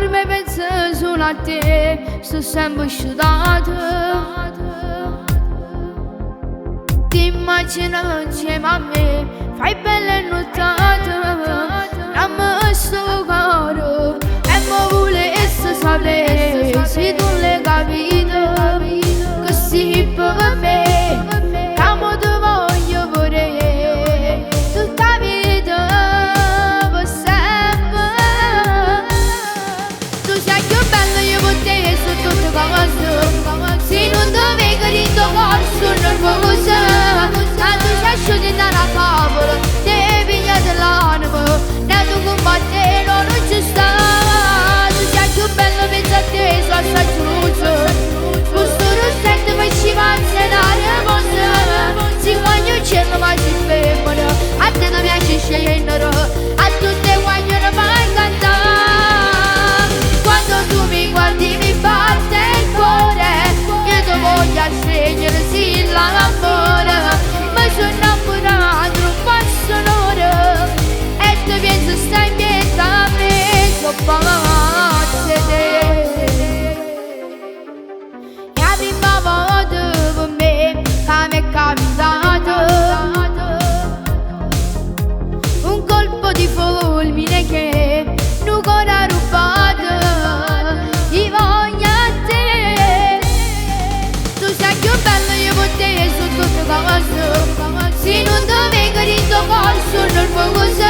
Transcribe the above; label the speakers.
Speaker 1: me penso solo a te, sto sempre sciudata. Ti immagino insieme a me, fai belle nottate. Dammi sto cuore e mi volessi sapere se tu l'hai capito, che sei per me, come ti voglio pure tutta la vita per sempre. Tu sei più bello io per te su tutte cose, se non ti vedo in tuo corso nervoso, tanto sei asciutti dalla tavola, ti pigliate l'anima, da tu combatte non ci sta. Tu sei più bello penso a te, sono assai giusto, questo rossetto poi ci pazza da riposa, si voglio uccello ma si fermano, a te non piace scendere, a tutte vogliono far cantare. Quando tu mi guardi mi batte il cuore, io ti voglio scegliere sì l'amore, ma sono innamorato non posso l'ora, e ti penso stai in piedi a me, so pazza te. La prima volta per me che mi è capitato un colpo di fulmine che non ha rubato i voglia a te. Tu sei più bello io per te su tutte cose, se non ti vedo in tuo corso nervoso,